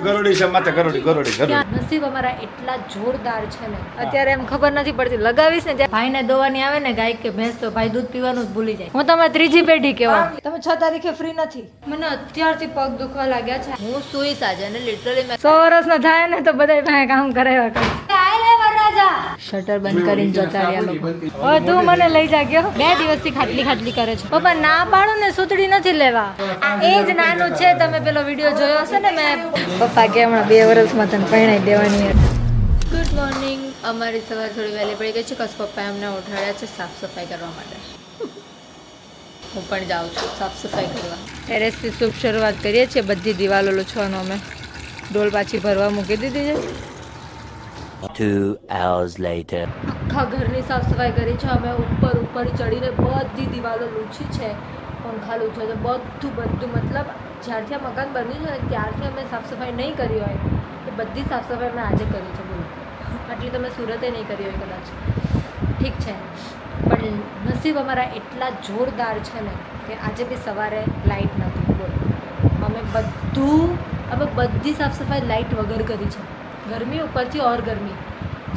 ગરોડી છે માથે ગરોડી ગરોડી ગરોડી. નસીબ અમારા એટલા જોરદાર છે ને અત્યારે એમ ખબર નથી પડતી લગાવીશ ને ત્યાં ભાઈને દોવાની આવે ને ગાય કે ભેંસ તો ભાઈ દૂધ પીવાનું જ ભૂલી જાય. હું તમે ત્રીજી પેઢી કેવા તમે 6 તારીખે ફ્રી નથી. મને અત્યારથી પગ દુખવા લાગ્યા છે. હું સુઈશ આજે અને લિટરલી 100 વર્ષનો થાય ને તો બધાય ભાઈ કામ કરાવ્યા કરે. શટર બંધ કરીને જતા રહ્યા લોકો. હવે તું મને લઈ જા ગયો. 2 દિવસથી ખાટલી ખાટલી કરે છે. પપ્પા ના પાડું ને સુતડી નથી લેવા. આ એ જ નાનું છે. તમે પેલો વિડીયો જોયો હશે ને મેં પપ્પા કે હમણાં 2 વર્ષમાં તને પરણાઈ દેવાની. Good morning. અમારી સવાર થોડી વહેલી પડી ગઈ છે કસ પપ્પાએ અમને ઉઠાડ્યા છે સાફ સફાઈ કરવા માટે. હું પણ જાઉં છું સાફ સફાઈ કરવા. ટેરેસથી શુભ શરૂઆત કરીએ છીએ. બધી દિવાલો લૂછવાનો અમે ડોલ પાછી ભરવા મૂકી દીધી છે. 2 hours later. આખા ઘરની સાફ સફાઈ કરી છે અમે. ઉપર ચડીને બધી દિવાલો લૂછી છે. પંખા લૂછે છે બધું મતલબ જ્યારથી આ મકાન બન્યું છે ને ત્યારથી અમે સાફ સફાઈ નહીં કરી હોય એ બધી સાફ સફાઈ અમે આજે કરી છે. બોલો આટલી તમે સુરતે નહીં કરી હોય કદાચ. ઠીક છે પણ નસીબ અમારા એટલા જોરદાર છે ને કે આજે બી સવારે લાઇટ નહોતી. બોલો અમે બધી સાફ સફાઈ લાઇટ વગર કરી છે. ગરમી ઉપરથી ઓર ગરમી.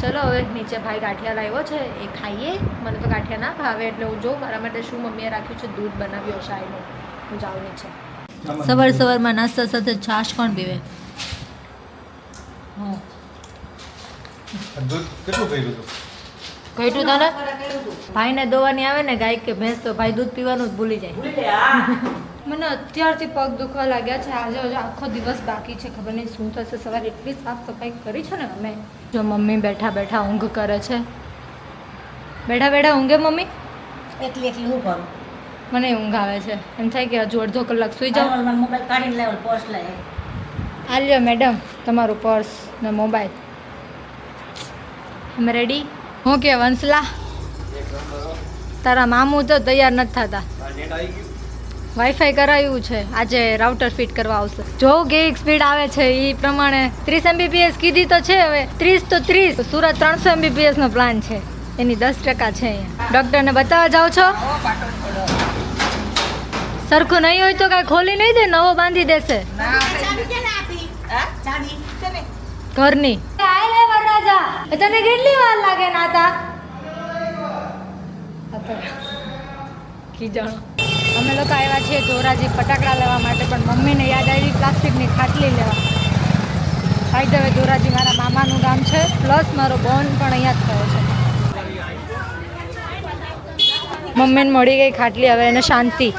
ચલો હવે નીચે ભાઈ ગાંઠિયા લાવ્યો છે એ ખાઈએ. મને તો ગાંઠિયા ના ભાવે એટલે હું જોઉં મારા માટે શું મમ્મીએ રાખ્યું છે. દૂધ બનાવ્યો શાયનો. હું જાઉં નીચે. સવારમાં નાસ્તા સાથે છાશ કોણ પીવે? હા દૂધ કેટલું કર્યું હતું? કઈટું તને ભાઈને દોવાની આવે ને ગાય કે ભેંસ તો ભાઈ દૂધ પીવાનું જ ભૂલી જાય. મને અત્યારથી પગ દુખવા લાગ્યા છે. આજે હજુ આખો દિવસ બાકી છે. ખબર નહીં શું થશે. સવારે એટલી સાફ સફાઈ કરી છે ને અમે. જો મમ્મી બેઠા ઊંઘ કરે છે. બેઠા ઊંઘે મમ્મી. એકલી હું કરું? મને ઊંઘ આવે છે. એમ થાય કે હજુ અડધો કલાક સુઈ જાઉં. મોબાઈલ કાઢીને લેવલ પોસ્ટ લાવે. આ લ્યો મેડમ તમારું પર્સ ને મોબાઈલ. અમે રેડી? હું કે વંસલા તારા મામું તો તૈયાર નથી થતા. વાઈફાઈ કરાવ્યું છે. આજે રાઉટર ફિટ કરવા આવશે. જો કેવી સ્પીડ આવે છે એ પ્રમાણે 30 Mbps કીધી તો છે. હવે 30 તો 30. સુરત 300 Mbps નો પ્લાન છે. એની 10% છે અહીંયા. ડૉક્ટરને બતાવવા જાઓ છો? સરખું નહીં હોય તો કાંઈ ખોલી નહીં દે. નવો બાંધી દેશે ઘરની. તને કેટલી વાર લાગે નાતા? કી જાણો. અમે લોકો આવ્યા છીએ ધોરાજી ફટાકડા લેવા માટે પણ મમ્મીને યાદ આવી પ્લાસ્ટિકની ખાટલી લેવા. ભાઈ હવે ધોરાજી મારા મામાનું ગામ છે પ્લસ મારો બોન પણ અહીંયા જ થયો છે. મમ્મીને મળી ગઈ ખાટલી. હવે એને શાંતિ.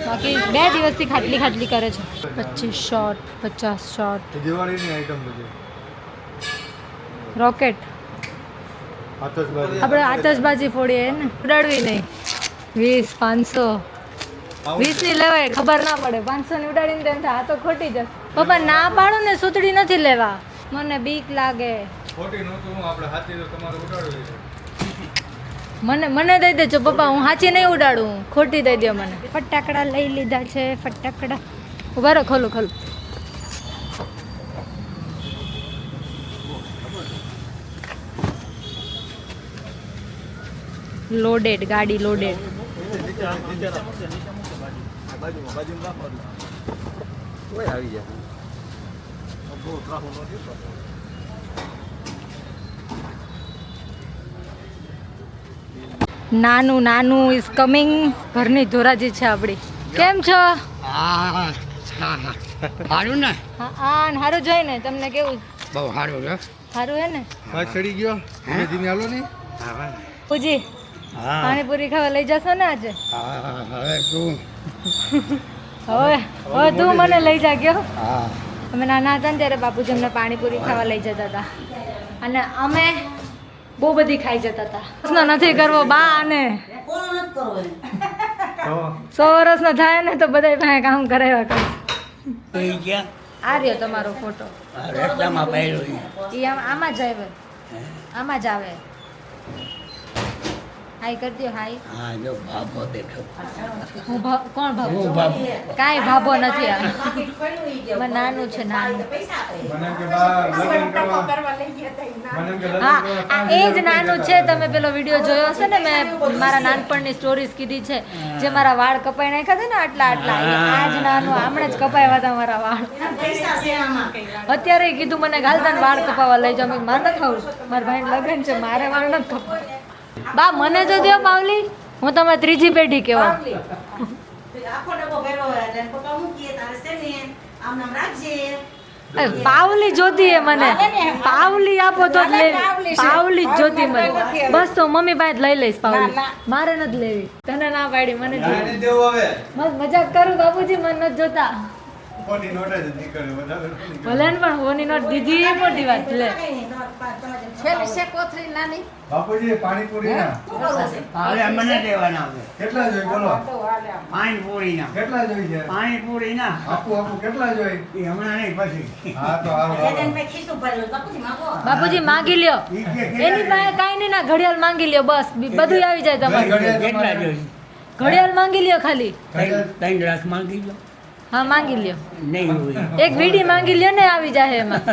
બાકી 2 દિવસથી ખાટલી કરે છે. 25 શોટ 50 શોટ. દિવાળીની આઈટમ બધી રોકેટ આપણે આતશબાજી ફોડીએ ને ઉડાડવી નહીં. 20 500 20 ની લેવાય ખબર ના પડે. 500 ની ઉડાડીને તેમ થાય આ તો ખોટી જશે. પપ્પા ના પાડું ને સુતડી નથી લેવા. મને બીક લાગે. મને દઈ દેજો પપ્પા. હું સાચી નહીં ઉડાડું. ખોટી દઈ દો મને. ફટાકડા લઈ લીધા છે. ફટાકડા ઉભા રહો. ખોલું લોડેડ. ગાડી લોડેડ. નાનું ઇઝ કમિંગ. ઘરની ધોરાજી છે આપણી. કેમ છો? સારું ને? હા સારું જોઈને તમને કેવું? બહુ સારું છે. સારું હે ને? ચડી ગયો. ધીમે ધીમે હાલો ને. પૂજી પાણીપુરી ખાવા લઈ જશો ને આજે? હવે તું હવે તું મને લઈ જા ગયો. અમે નાના હતા ને ત્યારે બાપુજી અમને પાણીપુરી ખાવા લઈ જતા હતા અને અમે બહુ બધી ખાઈ જતા હતા. નથી કરવો બા. અને 100 વર્ષનો થાય ને તો બધા ભાઈ કામ કરાવ્યા કરે. આ રહ્યો તમારો ફોટો. આમાં જ આવે. હાઈ કરી દો. હાઈ. કોણ ભાભો? કાંઈ ભાભો નથી. નાનું છે નાનું. હા આ એ જ નાનું છે. તમે પેલો વિડીયો જોયો હશે ને, મેં મારા નાનપણની સ્ટોરીઝ કીધી છે, જે મારા વાળ કપાઈ નાખ્યા હતા ને આટલા આટલા, આ જ નાનું હમણાં જ કપાયા હતા મારા વાળ. પૈસા છે આમાં કઈ વાર. અત્યારે કીધું મને ગાલતા ને વાળ કપાવા લઈ જાવ. મેં મારે ન ખાવું, મારા ભાઈ લગ્ન છે, મારે વાળ ન કપાવ. બા મને તો દો પાવલી, હું તમે ત્રીજી પેઢી કહેવા. આખો ડબ્બો ભર્યો હોય એટલે પપ્પા મૂકીએ તારે છે ને આમ નામ રાખજે. પાવલી જોતી હે મને, પાવલી આપો તો જ લેવી. પાવલી જ જોતી મને. બસ તો મમ્મી પાસે લઈ લઈશ પાવલી, મારે નથી લેવી. તને ના પાડી, મને જોઈએ. બસ મજાક કરું બાપુજી, મને નથી જોતા. કોની નોટ જ નીકળે વધારે ભલે ને પણ હોની નોટ દીધી એ મોટી વાત લે. બાપુજી પાણીપુરી ના હવે મને દેવાના આવે કેટલા જોઈ બોલો પાણીપુરી ના કેટલા જોઈ છે પાણીપુરી ના આપું કેટલા જોઈ એ હમણાં નહીં પછી હા તો હાલો જેને પે ખીસું ભરેલું બાપુજી માંગો. બાપુજી માંગી લ્યો, એની પાસે કાંઈ નહીં, ના ઘડિયાળ માંગી લ્યો, બસ બધું આવી જાય તમારે. કેટલા જોઈ ઘડિયાળ માંગી લ્યો ખાલી. ત્રણ ગ્લાસ માંગી લો હા માંગી લ્યો, નહીં હોય એક વીડી માંગી લ્યો ને આવી જાય એમાં.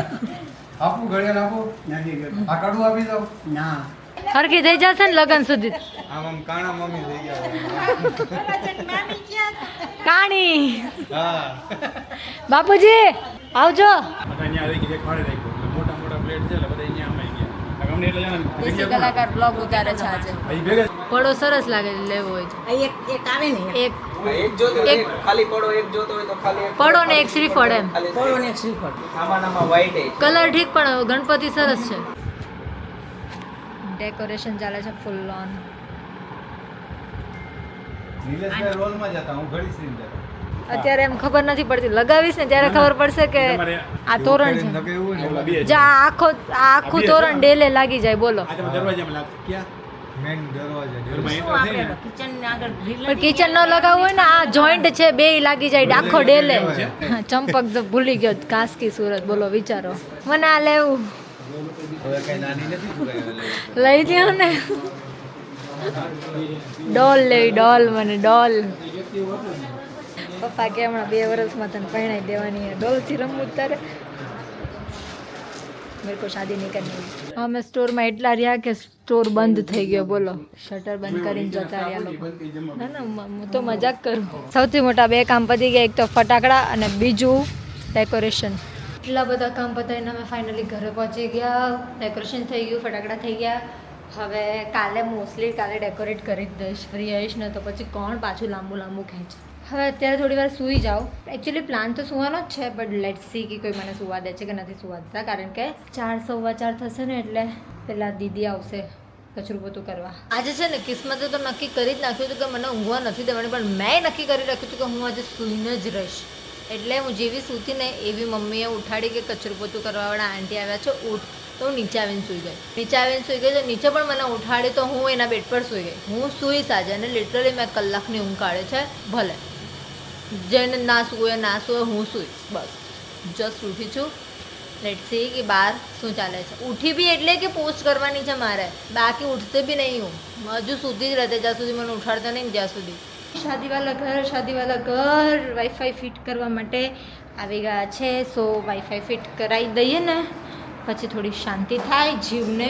આપું ઘડિયાળ આપું નથી જોતું. આ કડું આપી દઉં ના હરખી થઈ જશે ને લગન સુધી. આમ કાણા મમ્મી થઈ ગયા કાણી હા બાપુજી આવજો. દેશી કલાકાર બ્લોગ ઉતારે છે આજે. પડો સરસ લાગે છે, લેવો હોય તો. આ એક આવે ને એક એક જોતો હોય ખાલી પડો એક જોતો હોય તો ખાલી એક પડો ને એક શ્રીફળ એમ. પોળો ને એક શ્રીફળ. આમાં વ્હાઈટ એ કલર ઠીક પણ ગણપતિ સરસ છે. ડેકોરેશન ચાલે છે ફૂલ ઓન. નિલેશભાઈ રોલમાં જતા હું ઘડી સીન જતો અત્યારે એમ ખબર નથી પડતી, લગાવીશ ને ત્યારે ખબર પડશે કે આ તોરણ છે. એવું હોય ને જા આખું તોરણ ડેલે લાગી જાય. બોલો મેન દરવાજા શું આપણે કિચન ને આગળ ગ્રીલ પણ કિચન ન લગાવવું હોય ને, આ જોઈન્ટ છે બે લાગી જાય આખો ડેલે. ચંપક તો ભૂલી ગયો, કાસ્કી સુરત. બોલો વિચારો, મને આ લેવું. હવે કઈ નાની નથી લઈ દ્યો ને, ડોલ લેવી, ડોલ. મને ડોલ. પપ્પા કે હમણાં 2 વર્ષમાં તને પરણાઈ દેવાની, ડોલથી રમવું તારે. મેરે કો શાદી નહીં કરની. અમે સ્ટોરમાં એટલા રહ્યા કે સ્ટોર બંધ થઈ ગયો. બોલો, શટર બંધ કરીને જતા રહ્યા લોકો. ના ના હું તો મજાક કરું. સૌથી મોટા 2 કામ પતી ગયા, એક તો ફટાકડા અને બીજું ડેકોરેશન. એટલા બધા કામ પતાવીને અમે ફાઇનલી ઘરે પહોંચી ગયા. ડેકોરેશન થઈ ગયું, ફટાકડા થઈ ગયા. હવે કાલે મોસ્ટલી ડેકોરેટ કરી જ દઈશ. ફ્રી આવીશ ને તો પછી કોણ પાછું લાંબુ ખેંચે. હવે અત્યારે થોડી વાર સૂઈ જાઉં. એકચ્યુઅલી પ્લાન તો સૂવાનો જ છે, બટ લેટ્સ સી કે કોઈ મને સુવા દે છે કે નથી સુવા દેતા. કારણ કે 4 સવા 4 થશે ને એટલે પેલા દીદી આવશે કચરું પોતું કરવા. આજે છે ને કિસ્મતે તો નક્કી કરી જ નાખ્યું હતું કે મને ઊંઘવા નથી દેવાની, પણ મેં નક્કી કરી રાખ્યું હતું કે હું આજે સૂઈને જ રહીશ. એટલે હું જેવી સૂતી ને એવી મમ્મીએ ઉઠાડી કે કચરું પોતું કરવાવાળા આંટી આવ્યા છે, ઉઠ. તો હું નીચે આવીને સૂઈ ગઈ. તો નીચે પણ મને ઉઠાડી તો હું એના બેડ પર સૂઈ ગઈ. હું સૂઈશ આજે, અને લિટરલી મેં કલાકની ઊંઘ કાઢે છે. ભલે જેને ના સૂવે ના સૂવે, હું સૂઈશ બસ. જસ્ટ ઉઠી છું. લેટ્સ સી કે બહાર શું ચાલે છે. ઉઠી બી એટલે કે પોસ્ટ કરવાની છે મારે, બાકી ઉઠતે બી નહીં હું. હજુ સુધી જ રહેતે જ્યાં સુધી મને ઉઠાડતા નહીં, જ્યાં સુધી. શાદીવાલા ઘર વાઈફાઈ ફિટ કરવા માટે આવી ગયા છે. સો વાઈફાઈ ફિટ કરાવી દઈએ ને પછી થોડી શાંતિ થાય જીવને.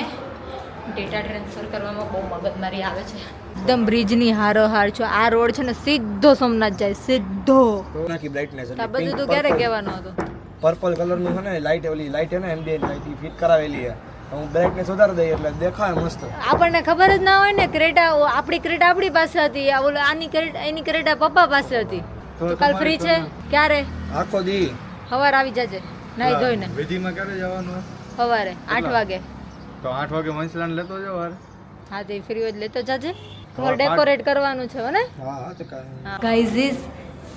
ડેટા ટ્રાન્સફર કરવામાં બહુ મગજમારી આવે છે. એકદમ બ્રિજની હારોહાર છો. આ રોડ છે ને સીધો સોમનાથ જાય, સીધો. નાખી બ્રાઇટનેસ આ બધું તું ક્યારે કહેવાનું હતું? પર્પલ કલરનું છે ને લાઈટ, ઓલી લાઈટ છે ને એમ્બિયન્ટ લાઈટ ફિટ કરાવેલી છે. હું બ્રાઇટનેસ વધારી દઈએ એટલે દેખાય મસ્ત. આપણને ખબર જ ના હોય ને. ક્રેટા આપણી પાસે હતી, એની ક્રેટા પપ્પા પાસે હતી. તો કાલ ફ્રી છે ક્યારે? આખો દી સવાર આવી જજે નાઈ ધોઈને. વિધિમાં ક્યારે જવાનું સવારે 8 વાગે. તો 8 વાગે વંશલાન લેતો જાવ વાર હા તે ફ્રી હોય લેતો જાજે. ઘર ડેકોરેટ કરવાનું છે ને. હા તો કાંઈ guys is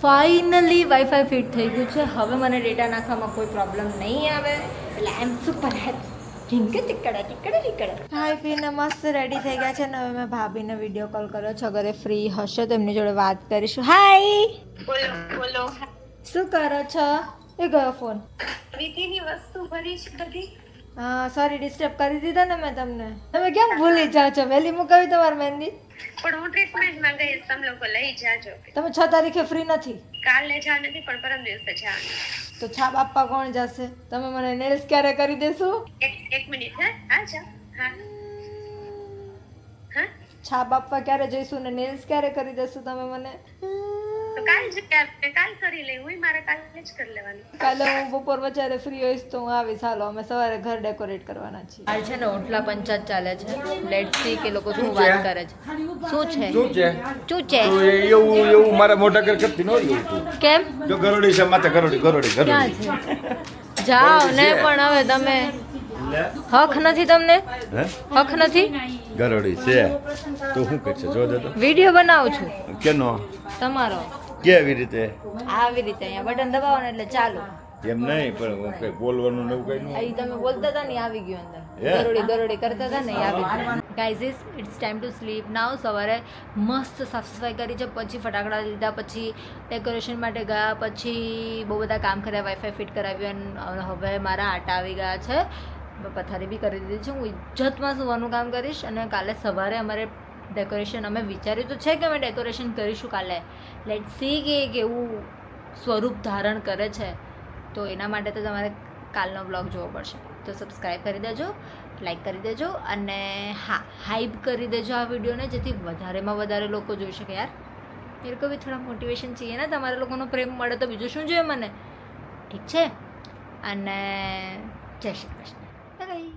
finally wifi fit થઈ ગયું છે. હવે મને ડેટા નાખવામાં કોઈ પ્રોબ્લેમ નહીં આવે. એટલે આઈ એમ સુપર હેપી. ખાઈ પીને મસ્ત રેડી થઈ ગયા છે ને. હવે મેં ભાભીને વિડીયો કોલ કર્યો છે. અગર એ ફ્રી હશે તો એમની જોડે વાત કરીશું. હાય, બોલો. શું કરો છો? એ ગયો ફોન. વિધિની વસ્તુ ભરી છે બધી. હા સોરી ડિસ્ટર્બ કરી દીધા ને મેં તમને. તમે કેમ ભૂલી જાઓ છો? વહેલી મુકાવી તમારી મહેંદી. પણ હું ટ્રીટમેન્ટમાં ગઈશ, તમે લોકો લઈ જાજો. તમે 6 તારીખે ફ્રી નથી? કાલે જા નથી પણ પરમ દિવસે જા. તો છાપ આપવા કોણ જશે? તમે મને નેલ્સ ક્યારે કરી દેશો? એક એક મિનિટ હે હા જા હા હા છાપ આપવા ક્યારે જઈશું ને નેલ્સ ક્યારે કરી દેશું તમે મને? તો કાલ જ કાલ કરી લે હું મારે કાલે જ કરી લેવાનું કાલે હું બપોર વચારે ફ્રી હોઈશ તો હું આવીશ. હાલો અમે સવારે ઘર ડેકોરેટ કરવાના છીએ. હાલ છે ને ઓટલા પંચાયત ચાલે છે. લેટ્સ સી કે લોકો શું વાત કરે છે. શું છે શું છે શું છે તો એવું મારા મોઢા કર કરતી ન રહ્યું તું. કેમ જો ગરોડી છે માથે ગરોડી ક્યાં છે? જાઓ ને પણ હવે તમે હક નથી તમને હે હક નથી. ગરોડી છે તો શું કરશે જો તો વિડીયો બનાવું છું કેનો તમારો કેવી રીતે આવી રીતે અહીંયા બટન દબાવવાનું એટલે ચાલુ. એમ નહીં પણ કઈ બોલવાનું ને એવું કઈ ન અહીં તમે બોલતા હતા ને આવી ગયું અંદર. Yeah. ગરોડી કરતા હતા ને એ આવી ગયું. Guys it's time to sleep now. સવારે મસ્ત સાફ સફાઈ કરી છે, પછી ફટાકડા લીધા, પછી ડેકોરેશન માટે ગયા, પછી બહુ બધા કામ કર્યા, વાઈફાઈ ફિટ કરાવ્યું અને હવે મારા આટા આવી ગયા છે. પથારી બી કરી દીધી છે. હું ઇજ્જતમાં સુવાનું કામ કરીશ અને કાલે સવારે અમારે ડેકોરેશન અમે વિચાર્યું તો છે કે અમે ડેકોરેશન કરીશું કાલે. લેટ્સ સી કે કેવું સ્વરૂપ ધારણ કરે છે. તો એના માટે તો તમારે કાલનો બ્લોગ જોવો પડશે. તો સબસ્ક્રાઈબ કરી દેજો, લાઈક કરી દેજો અને હા હાઈપ કરી દેજો આ વિડીયોને, જેથી વધારેમાં વધારે લોકો જોઈ શકે. યાર એ લોકો બી થોડા મોટિવેશન चाहिए ને. તમારા લોકોનો પ્રેમ મળે તો બીજું શું જોઈએ મને. ઠીક છે અને જય શ્રી કૃષ્ણ. બાય.